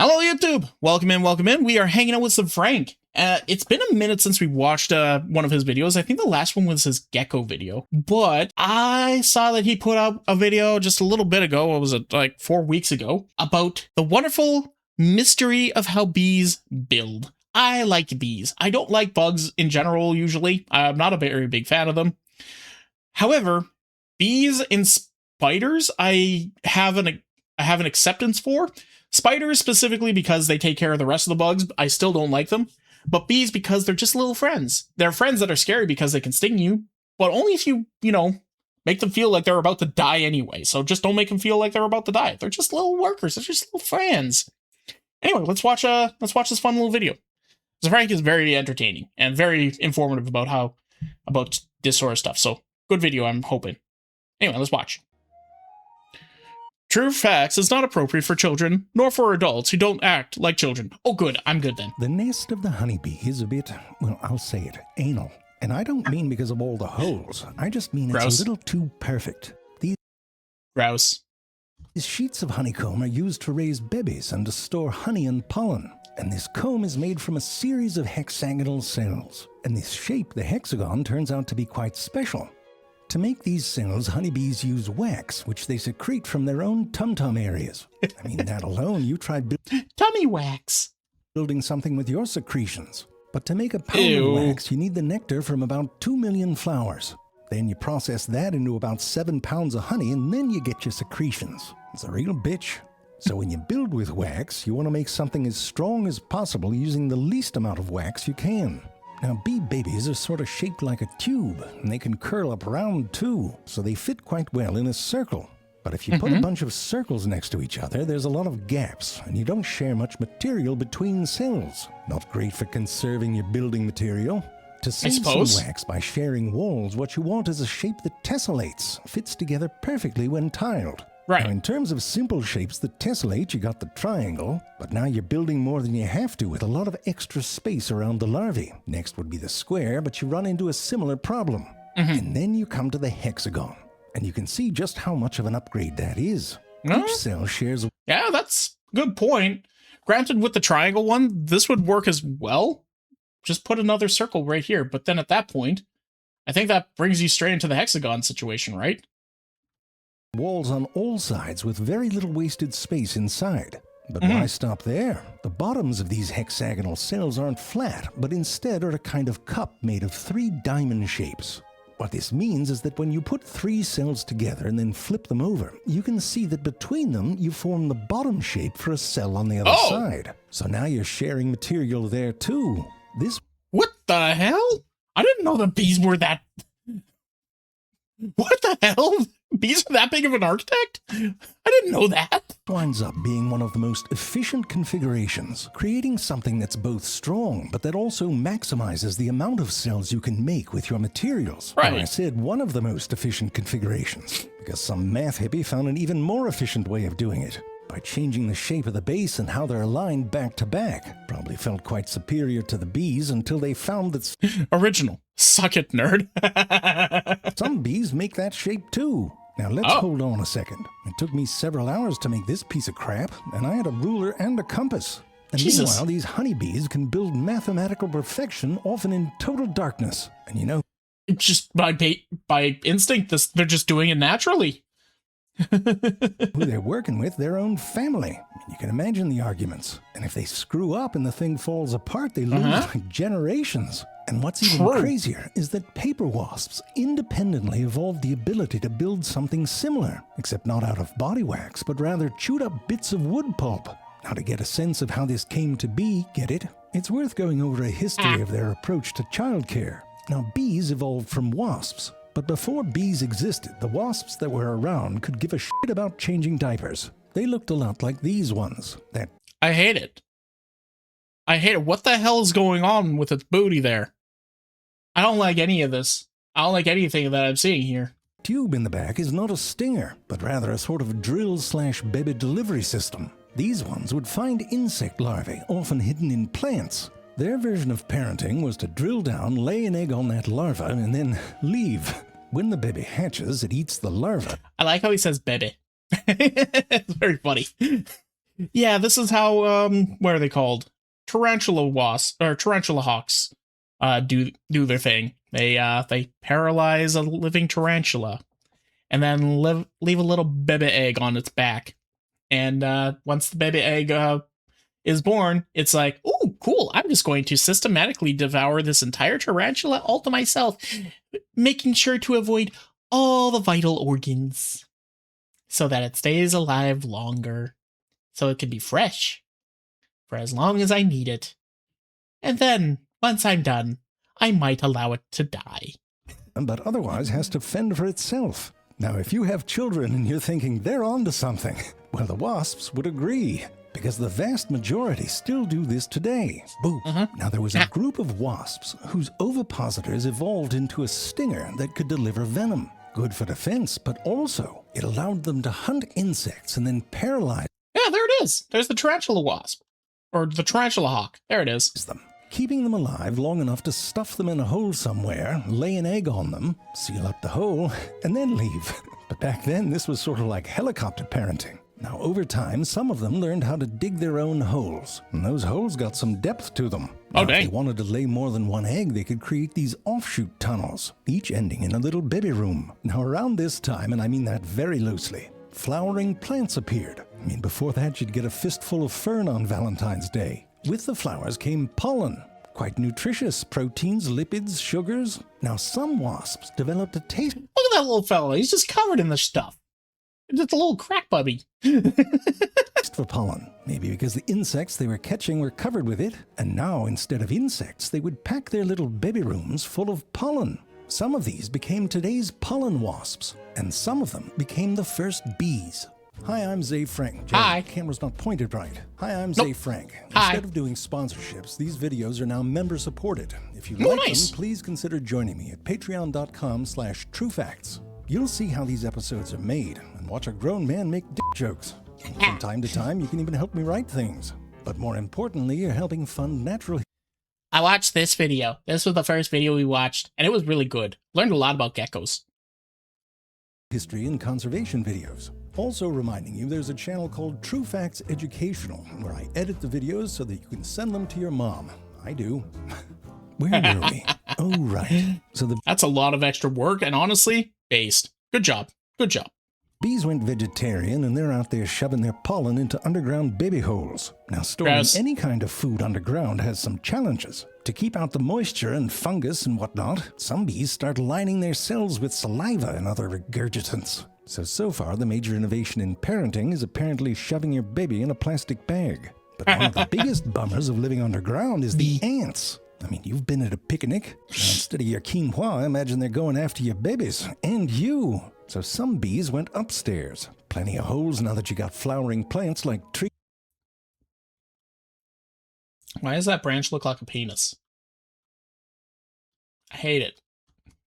Hello, YouTube. Welcome in, welcome in. We are hanging out with some Frank. It's been a minute since we watched one of his videos. I think the last one was his gecko video, but I saw that he put up a video just a little bit ago. What was it, like 4 weeks ago, about the wonderful mystery of how bees build. I like bees. I don't like bugs in general, usually. I'm not a very big fan of them. However, bees and spiders, I have an acceptance for. Spiders specifically because they take care of the rest of the bugs. I still don't like them. But bees because they're just little friends. They're friends that are scary because they can sting you, but only if you make them feel like they're about to die anyway. So just don't make them feel like they're about to die. They're just little workers. They're just little friends. Anyway, let's watch this fun little video. So Frank is very entertaining and very informative about this sort of stuff. So good video, I'm hoping. Anyway, let's watch. True facts is not appropriate for children, nor for adults who don't act like children. Oh good, I'm good then. The nest of the honeybee is a bit, well, I'll say it, anal. And I don't mean because of all the holes. I just mean Gross. It's a little too perfect. Gross. These sheets of honeycomb are used to raise babies and to store honey and pollen. And this comb is made from a series of hexagonal cells. And this shape, the hexagon, turns out to be quite special. To make these cells, honeybees use wax, which they secrete from their own tum-tum areas. I mean, that alone, you tried Tummy wax. building something with your secretions. But to make a pound Ew. of wax, you need the nectar from about 2 million flowers. Then you process that into about 7 pounds of honey, and then you get your secretions. It's a real bitch. So when you build with wax, you want to make something as strong as possible using the least amount of wax you can. Now, bee babies are sort of shaped like a tube, and they can curl up round too, so they fit quite well in a circle. But if you put a bunch of circles next to each other, there's a lot of gaps, and you don't share much material between cells. Not great for conserving your building material. To save some wax by sharing walls, what you want is a shape that tessellates, fits together perfectly when tiled. Right. Now, in terms of simple shapes that tessellate, you got the triangle, but now you're building more than you have to with a lot of extra space around the larvae. Next would be the square, but you run into a similar problem. And then you come to the hexagon, and you can see just how much of an upgrade that is. Each cell shares... Yeah, that's a good point. Granted, with the triangle one, this would work as well. Just put another circle right here, but then at that point, I think that brings you straight into the hexagon situation, right? Walls on all sides with very little wasted space inside. But why stop there? The bottoms of these hexagonal cells aren't flat, but instead are a kind of cup made of 3 diamond shapes. What this means is that when you put 3 cells together and then flip them over, you can see that between them you form the bottom shape for a cell on the other side. So now you're sharing material there too. What the hell? I didn't know the bees were that... What the hell? Bees are that big of an architect? I didn't know that. Winds up being one of the most efficient configurations, creating something that's both strong, but that also maximizes the amount of cells you can make with your materials. Right. And I said one of the most efficient configurations, because some math hippie found an even more efficient way of doing it. By changing the shape of the base and how they're aligned back to back. Probably felt quite superior to the bees until they found that... Original. Suck it, nerd. Some bees make that shape too. Now let's hold on a second. It took me several hours to make this piece of crap, and I had a ruler and a compass. And meanwhile, these honeybees can build mathematical perfection often in total darkness. And you know... Just by instinct, they're just doing it naturally. who they're working with, their own family. You can imagine the arguments. And if they screw up and the thing falls apart, they lose like generations. And what's even crazier is that paper wasps independently evolved the ability to build something similar, except not out of body wax, but rather chewed up bits of wood pulp. Now, to get a sense of how this came to be, get it? It's worth going over a history of their approach to childcare. Now, bees evolved from wasps. But before bees existed, the wasps that were around could give a shit about changing diapers. They looked a lot like these ones. I hate it. I hate it. What the hell is going on with its booty there? I don't like any of this. I don't like anything that I'm seeing here. Tube in the back is not a stinger, but rather a sort of drill/baby delivery system. These ones would find insect larvae, often hidden in plants. Their version of parenting was to drill down, lay an egg on that larva, and then leave. When the baby hatches, it eats the larva. I like how he says baby. It's very funny. Yeah, this is how what are they called? Tarantula wasps or tarantula hawks do their thing. They paralyze a living tarantula and then leave a little baby egg on its back. And once the baby egg is born, it's like, oh, cool, I'm just going to systematically devour this entire tarantula all to myself, making sure to avoid all the vital organs so that it stays alive longer, so it can be fresh for as long as I need it. And then, once I'm done, I might allow it to die. But otherwise has to fend for itself. Now, if you have children and you're thinking they're onto something, well, the wasps would agree, because the vast majority still do this today. Boo. Now, there was a group of wasps whose ovipositors evolved into a stinger that could deliver venom. Good for defense, but also it allowed them to hunt insects and then paralyze Yeah, there it is. There's the tarantula wasp. Or the tarantula hawk. There it is. them, keeping them alive long enough to stuff them in a hole somewhere, lay an egg on them, seal up the hole, and then leave. But back then, this was sort of like helicopter parenting. Now, over time, some of them learned how to dig their own holes, and those holes got some depth to them. Now, Oh, dang. if they wanted to lay more than one egg, they could create these offshoot tunnels, each ending in a little baby room. Now, around this time, and I mean that very loosely, flowering plants appeared. I mean, before that, you'd get a fistful of fern on Valentine's Day. With the flowers came pollen. Quite nutritious, proteins, lipids, sugars. Now, some wasps developed a taste Look at that little fella. He's just covered in this stuff. Just a little crack bubby. for pollen. Maybe because the insects they were catching were covered with it, and now instead of insects, they would pack their little baby rooms full of pollen. Some of these became today's pollen wasps, and some of them became the first bees. Hi, I'm Zay Frank. Jerry, Hi. Camera's not pointed right. Hi, I'm Nope. Zay Frank. Hi. Instead of doing sponsorships, these videos are now member supported. If you Oh, like nice. them, please consider joining me at patreon.com/truefacts. You'll see how these episodes are made and watch a grown man make dick jokes. And from time to time, you can even help me write things. But more importantly, you're helping fund natural I watched this video. This was the first video we watched, and it was really good. Learned a lot about geckos. history and conservation videos. Also reminding you, there's a channel called True Facts Educational, where I edit the videos so that you can send them to your mom. I do. Where were we? Oh, right. So the That's a lot of extra work, and honestly, based. Good job. Good job. bees went vegetarian, and they're out there shoving their pollen into underground baby holes. Now, storing Gross. any kind of food underground has some challenges. To keep out the moisture and fungus and whatnot, some bees start lining their cells with saliva and other regurgitants. So far, the major innovation in parenting is apparently shoving your baby in a plastic bag. But one of the biggest bummers of living underground is the ants. I mean, you've been at a picnic. Now, instead of your quinoa, I imagine they're going after your babies. And you. So some bees went upstairs. Plenty of holes now that you got flowering plants like Why does that branch look like a penis? I hate it.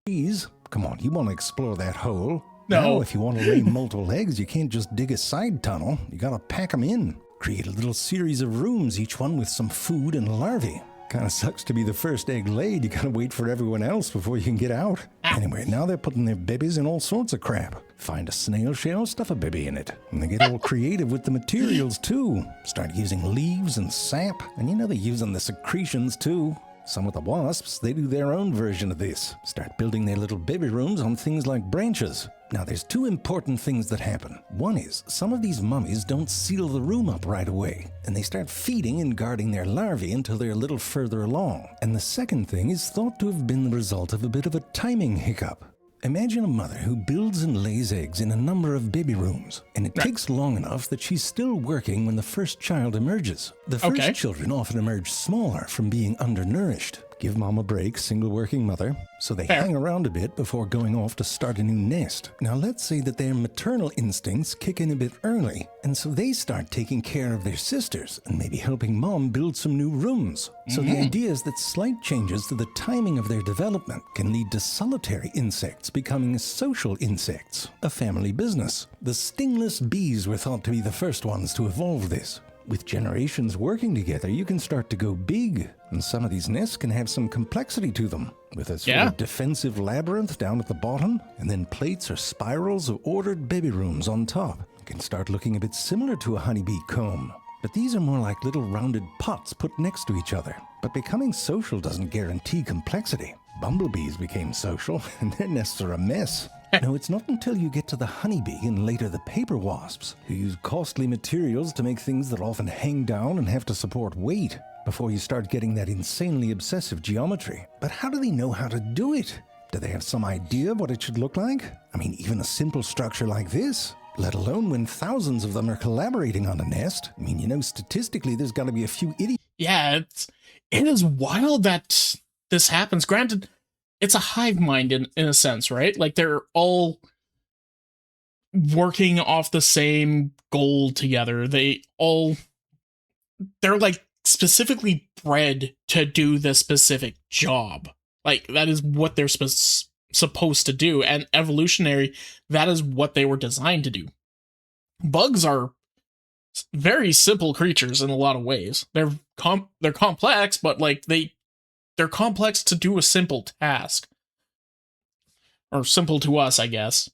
trees. Come on, you want to explore that hole. No. Now, if you want to lay multiple eggs, you can't just dig a side tunnel. You gotta pack them in. Create a little series of rooms, each one with some food and larvae. Kinda sucks to be the first egg laid. You gotta wait for everyone else before you can get out. Anyway, now they're putting their babies in all sorts of crap. Find a snail shell, stuff a baby in it. And they get all creative with the materials too. Start using leaves and sap. And you know they're using the secretions too. Some of the wasps, they do their own version of this. Start building their little baby rooms on things like branches. Now, there's two important things that happen. One is, some of these mummies don't seal the room up right away, and they start feeding and guarding their larvae until they're a little further along. And the second thing is thought to have been the result of a bit of a timing hiccup. Imagine a mother who builds and lays eggs in a number of baby rooms, and it takes long enough that she's still working when the first child emerges. The first Okay. children often emerge smaller from being undernourished. Give mom a break, single working mother, so they Fair. hang around a bit before going off to start a new nest. Now let's say that their maternal instincts kick in a bit early, and so they start taking care of their sisters and maybe helping mom build some new rooms. So the idea is that slight changes to the timing of their development can lead to solitary insects becoming social insects, a family business. The stingless bees were thought to be the first ones to evolve this. With generations working together, you can start to go big, and some of these nests can have some complexity to them, with a sort Yeah. of defensive labyrinth down at the bottom, and then plates or spirals of ordered baby rooms on top. It can start looking a bit similar to a honeybee comb. But these are more like little rounded pots put next to each other. But becoming social doesn't guarantee complexity. Bumblebees became social, and their nests are a mess. No, it's not until you get to the honeybee and later the paper wasps, who use costly materials to make things that often hang down and have to support weight, before you start getting that insanely obsessive geometry. But how do they know how to do it? Do they have some idea of what it should look like? I mean, even a simple structure like this, let alone when thousands of them are collaborating on a nest. I mean, you know, statistically, there's got to be a few idiots. Yeah, it is wild that this happens. Granted, it's a hive mind in a sense, right? Like, they're all working off the same goal together. They're like specifically bred to do this specific job. Like, that is what they're supposed to do. And evolutionary, that is what they were designed to do. Bugs are very simple creatures in a lot of ways. They're complex, but like they're complex to do a simple task. Or simple to us, I guess.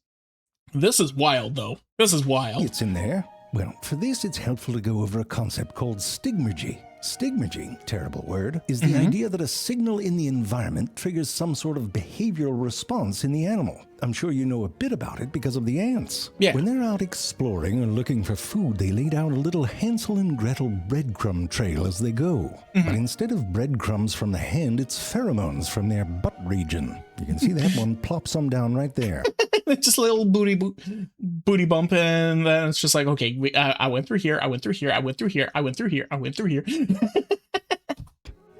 This is wild, though. This is wild. It's in there. Well, for this, it's helpful to go over a concept called stigmergy. Stigmergy, terrible word, is the idea that a signal in the environment triggers some sort of behavioral response in the animal. I'm sure you know a bit about it because of the ants. Yeah. When they're out exploring or looking for food, they lay down a little Hansel and Gretel breadcrumb trail as they go. But instead of breadcrumbs from the hand, it's pheromones from their butt region. You can see that one plop some down right there. Just a little booty bump, and then it's just like, okay, I went through here, I went through here, I went through here, I went through here, I went through here.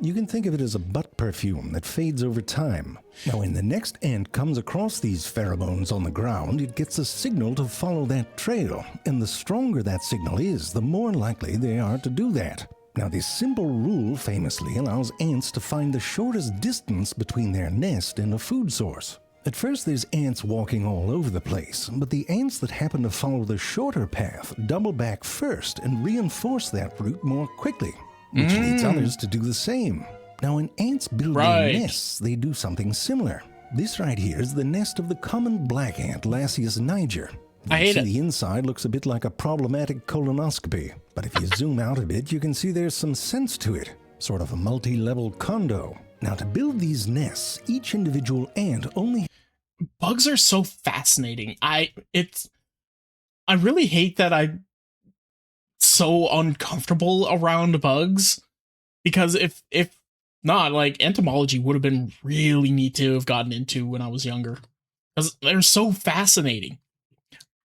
You can think of it as a butt perfume that fades over time. Now, when the next ant comes across these pheromones on the ground, it gets a signal to follow that trail. And the stronger that signal is, the more likely they are to do that. Now, this simple rule famously allows ants to find the shortest distance between their nest and a food source. At first, there's ants walking all over the place, but the ants that happen to follow the shorter path double back first and reinforce that route more quickly, which leads others to do the same. Now, when ants build their nests, they do something similar. This right here is the nest of the common black ant, Lasius niger. I hate it. The inside looks a bit like a problematic colonoscopy, but if you zoom out a bit, you can see there's some sense to it, sort of a multi-level condo. Now, to build these nests, each individual ant only... Bugs are so fascinating. I really hate that I'm so uncomfortable around bugs, because if not, like, entomology would have been really neat to have gotten into when I was younger, because they're so fascinating.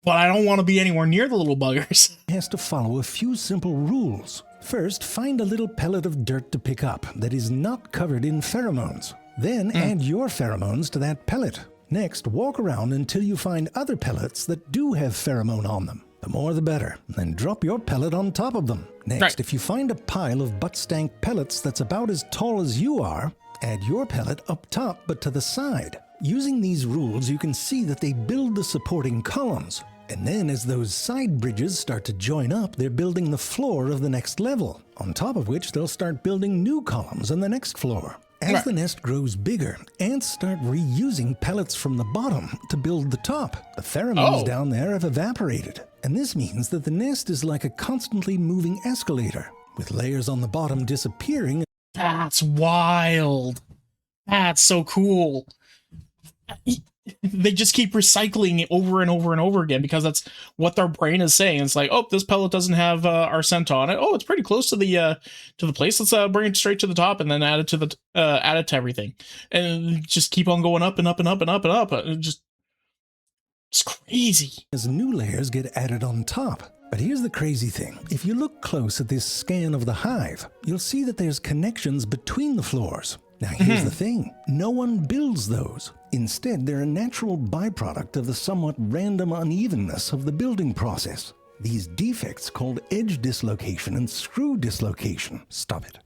But I don't want to be anywhere near the little buggers. has to follow a few simple rules. First, find a little pellet of dirt to pick up that is not covered in pheromones. Then add your pheromones to that pellet. Next, walk around until you find other pellets that do have pheromone on them. The more the better. Then drop your pellet on top of them. Next, if you find a pile of butt stank pellets that's about as tall as you are, add your pellet up top but to the side. Using these rules, you can see that they build the supporting columns. And then as those side bridges start to join up, they're building the floor of the next level, on top of which they'll start building new columns on the next floor. As the nest grows bigger, ants start reusing pellets from the bottom to build the top. The pheromones down there have evaporated, and this means that the nest is like a constantly moving escalator, with layers on the bottom disappearing. That's wild. That's so cool. They just keep recycling it over and over and over again because that's what their brain is saying. It's like, oh, this pellet doesn't have our scent on it. Oh, it's pretty close to the place. Let's bring it straight to the top and then add it to everything, and just keep on going up and up and up and up and up. It's crazy. As new layers get added on top. But here's the crazy thing. If you look close at this scan of the hive, you'll see that there's connections between the floors. Now, here's the thing. No one builds those. Instead, they're a natural byproduct of the somewhat random unevenness of the building process. These defects, called edge dislocation and screw dislocation,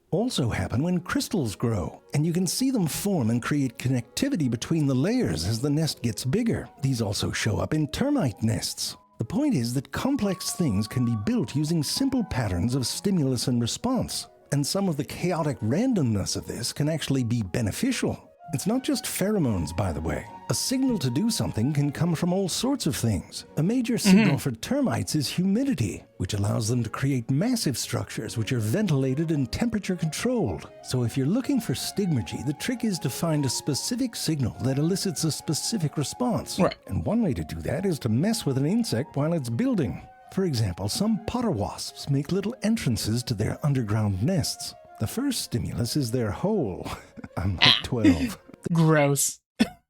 also happen when crystals grow, and you can see them form and create connectivity between the layers as the nest gets bigger. These also show up in termite nests. The point is that complex things can be built using simple patterns of stimulus and response. And some of the chaotic randomness of this can actually be beneficial. It's not just pheromones, by the way. A signal to do something can come from all sorts of things. A major signal for termites is humidity, which allows them to create massive structures which are ventilated and temperature controlled. So if you're looking for stigmergy, the trick is to find a specific signal that elicits a specific response. Right. And one way to do that is to mess with an insect while it's building. For example, some potter wasps make little entrances to their underground nests. The first stimulus is their hole. I'm like 12. Gross.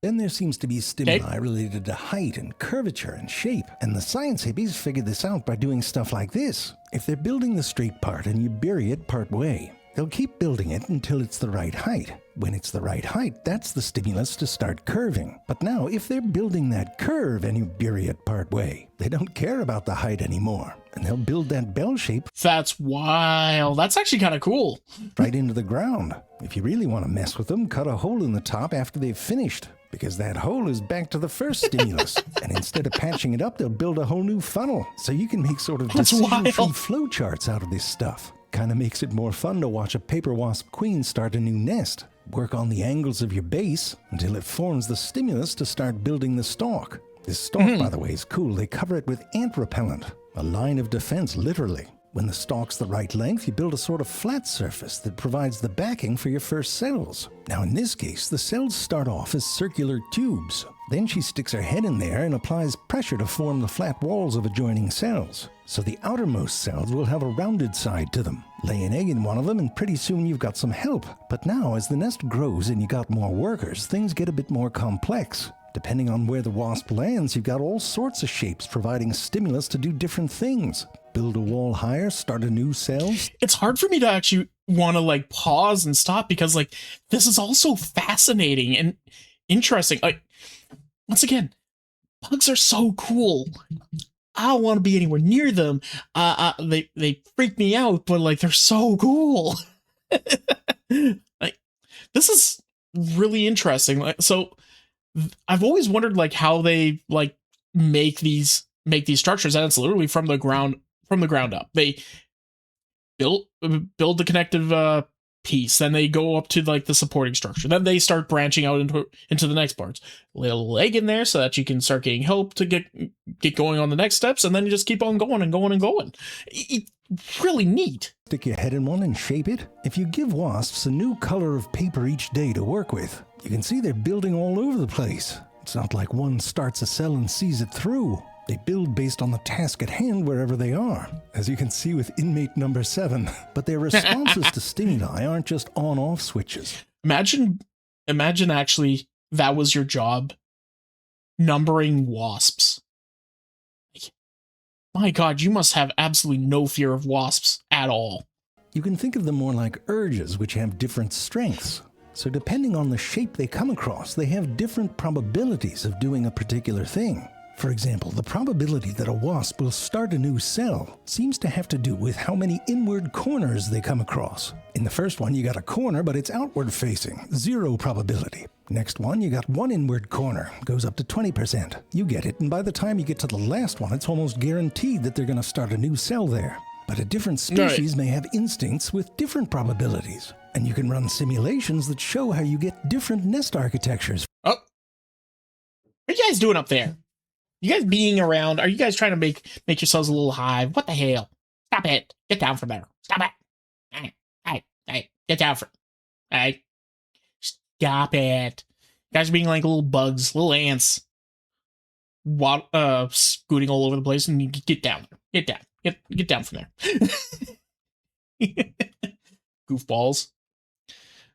Then there seems to be stimuli related to height and curvature and shape. And the science hippies figured this out by doing stuff like this. If they're building the straight part and you bury it part way, they'll keep building it until it's the right height. When it's the right height, that's the stimulus to start curving. But now, if they're building that curve and you bury it part way, they don't care about the height anymore. And they'll build that bell shape. That's wild. That's actually kind of cool. Right into the ground. If you really want to mess with them, cut a hole in the top after they've finished. Because that hole is back to the first stimulus. And instead of patching it up, they'll build a whole new funnel. So you can make sort of decision-tree flowcharts out of this stuff. Kind of makes it more fun to watch a paper wasp queen start a new nest. Work on the angles of your base until it forms the stimulus to start building the stalk. This stalk, by the way, is cool. They cover it with ant repellent. A line of defense, literally. When the stalk's the right length, you build a sort of flat surface that provides the backing for your first cells. Now in this case, the cells start off as circular tubes. Then she sticks her head in there and applies pressure to form the flat walls of adjoining cells. So the outermost cells will have a rounded side to them. Lay an egg in one of them and pretty soon you've got some help. But now as the nest grows and you got more workers, things get a bit more complex. Depending on where the wasp lands, you've got all sorts of shapes providing stimulus to do different things. Build a wall higher, start a new cell. It's hard for me to actually want to like pause and stop because like this is also fascinating and interesting. Like once again, bugs are so cool. I don't want to be anywhere near them. They freak me out, but like they're so cool. Like this is really interesting. Like so, I've always wondered like how they like make these structures, and it's literally from the ground up. They build the connective piece, then they go up to like the supporting structure, then they start branching out into the next parts. Little leg in there so that you can start getting help to get going on the next steps, and then you just keep on going and going and going. It's really neat. Stick your head in one and shape it. If you give wasps a new color of paper each day to work with, you can see they're building all over the place. It's not like one starts a cell and sees it through. They build based on the task at hand wherever they are, as you can see with inmate number 7. But their responses to stimuli aren't just on-off switches. Imagine actually that was your job, numbering wasps. My God, you must have absolutely no fear of wasps at all. You can think of them more like urges, which have different strengths. So depending on the shape they come across, they have different probabilities of doing a particular thing. For example, the probability that a wasp will start a new cell seems to have to do with how many inward corners they come across. In the first one, you got a corner, but it's outward facing, 0 probability. Next one, you got one inward corner, goes up to 20%. You get it, and by the time you get to the last one, it's almost guaranteed that they're going to start a new cell there. But a different species may have instincts with different probabilities. And you can run simulations that show how you get different nest architectures. Oh. What are you guys doing up there? You guys being around? Are you guys trying to make yourselves a little hive? What the hell? Stop it. Get down from there. Stop it. Hey, get down from Hey. Stop it. You guys are being like little bugs, little ants. Scooting all over the place, and you get down. Get down. Get down from there. Goofballs.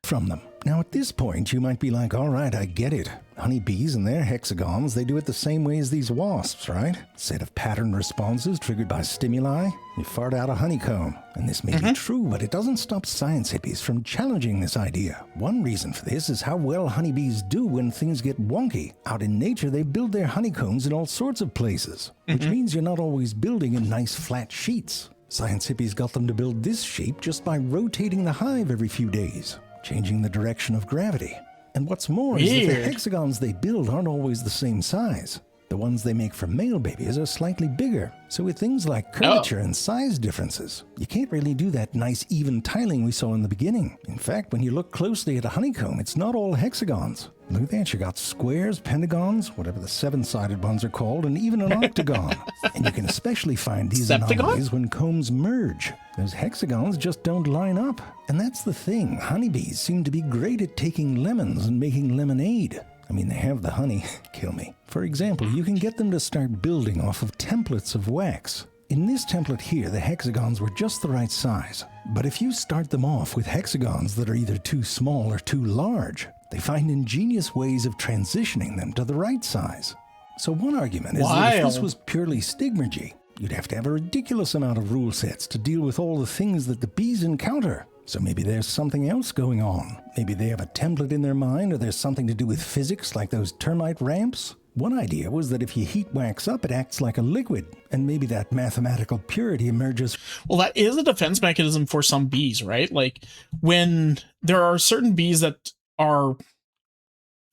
From them. Now at this point you might be like, all right, I get it. Honeybees and their hexagons, they do it the same way as these wasps, right? Set of pattern responses triggered by stimuli. You fart out a honeycomb. And this may be true, but it doesn't stop science hippies from challenging this idea. One reason for this is how well honeybees do when things get wonky. Out in nature, they build their honeycombs in all sorts of places, which means you're not always building in nice flat sheets. Science hippies got them to build this shape just by rotating the hive every few days, changing the direction of gravity. And what's more is that the hexagons they build aren't always the same size. The ones they make for male babies are slightly bigger, so with things like curvature and size differences, you can't really do that nice even tiling we saw in the beginning. In fact, when you look closely at a honeycomb, it's not all hexagons. Look at that, you got squares, pentagons, whatever the 7-sided ones are called, and even an octagon. And you can especially find these anomalies when combs merge. Those hexagons just don't line up. And that's the thing, honeybees seem to be great at taking lemons and making lemonade. I mean, they have the honey, kill me. For example, you can get them to start building off of templates of wax. In this template here, the hexagons were just the right size. But if you start them off with hexagons that are either too small or too large, they find ingenious ways of transitioning them to the right size. So one argument is that if this was purely stigmergy, you'd have to have a ridiculous amount of rule sets to deal with all the things that the bees encounter. So maybe there's something else going on. Maybe they have a template in their mind, or there's something to do with physics like those termite ramps. One idea was that if you heat wax up, it acts like a liquid, and maybe that mathematical purity emerges. Well, that is a defense mechanism for some bees, right? Like when there are certain bees that are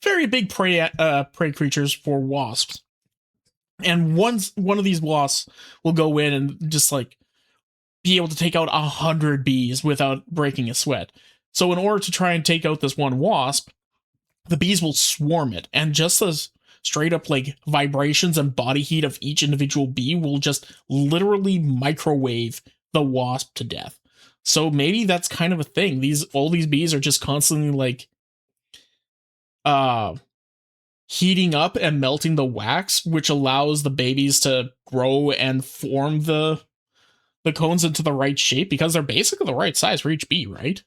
very big prey creatures for wasps, and one of these wasps will go in and just like be able to take out 100 bees without breaking a sweat. So in order to try and take out this one wasp, the bees will swarm it, and just as straight up like vibrations and body heat of each individual bee will just literally microwave the wasp to death. So maybe that's kind of a thing. All these bees are just constantly like heating up and melting the wax, which allows the babies to grow and form the cones into the right shape, because they're basically the right size for each bee, right?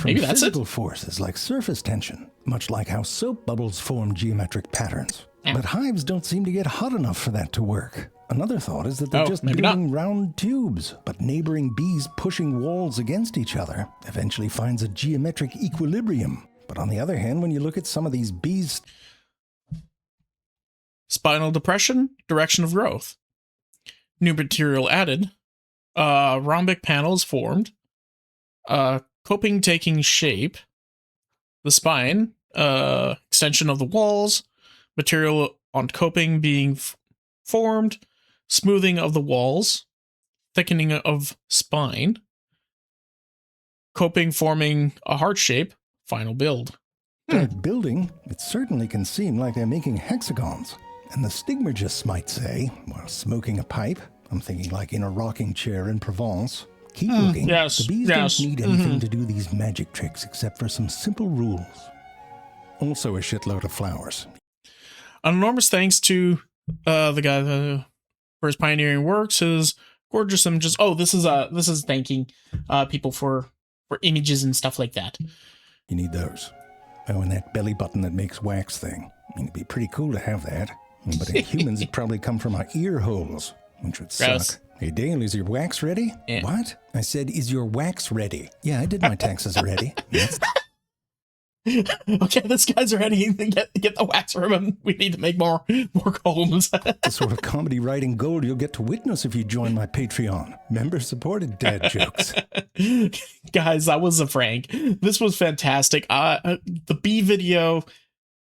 Maybe that's it. Physical forces like surface tension, much like how soap bubbles form geometric patterns. But hives don't seem to get hot enough for that to work. Another thought is that they're just building round tubes, but neighboring bees pushing walls against each other eventually finds a geometric equilibrium. But on the other hand, when you look at some of these bees... Spinal depression, direction of growth. New material added. Rhombic panels formed. Coping taking shape. The spine. Extension of the walls. Material on coping being formed. Smoothing of the walls. Thickening of spine. Coping forming a heart shape. Final build. That building, it certainly can seem like they're making hexagons. And the stigmergists might say, while smoking a pipe, I'm thinking like in a rocking chair in Provence, keep looking. Yes, the bees don't need anything to do these magic tricks except for some simple rules. Also a shitload of flowers. An enormous thanks to the guy for his pioneering works, his gorgeous images. Oh, this is thanking people for images and stuff like that. You need those. Oh, and that belly button that makes wax thing. I mean, it'd be pretty cool to have that. But in humans, it'd probably come from our ear holes, which would suck. Hey, Dale, is your wax ready? Yeah. What? I said, is your wax ready? Yeah, I did my taxes already. Okay, this guy's ready. Get the wax from him. We need to make more combs. The sort of comedy writing gold you'll get to witness if you join my Patreon. Member-supported dad jokes. Guys, that was a Frank. This was fantastic. The bee video.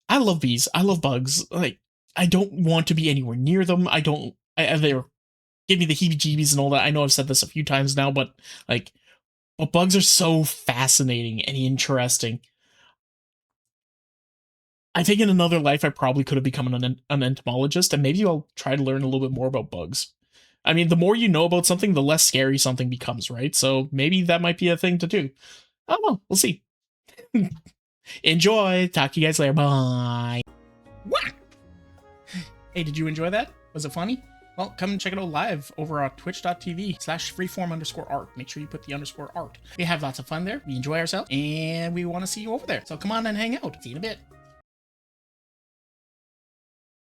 I love bees. I love bugs. Like, I don't want to be anywhere near them. They give me the heebie-jeebies and all that. I know I've said this a few times now, but bugs are so fascinating and interesting. I think in another life, I probably could have become an entomologist, and maybe I'll try to learn a little bit more about bugs. I mean, the more you know about something, the less scary something becomes, right? So maybe that might be a thing to do. I don't know. We'll see. Enjoy. Talk to you guys later. Bye. What? Hey, did you enjoy that? Was it funny? Well, come and check it out live over on twitch.tv/freeform_art. Make sure you put the _art. We have lots of fun there. We enjoy ourselves, and we want to see you over there. So come on and hang out. See you in a bit.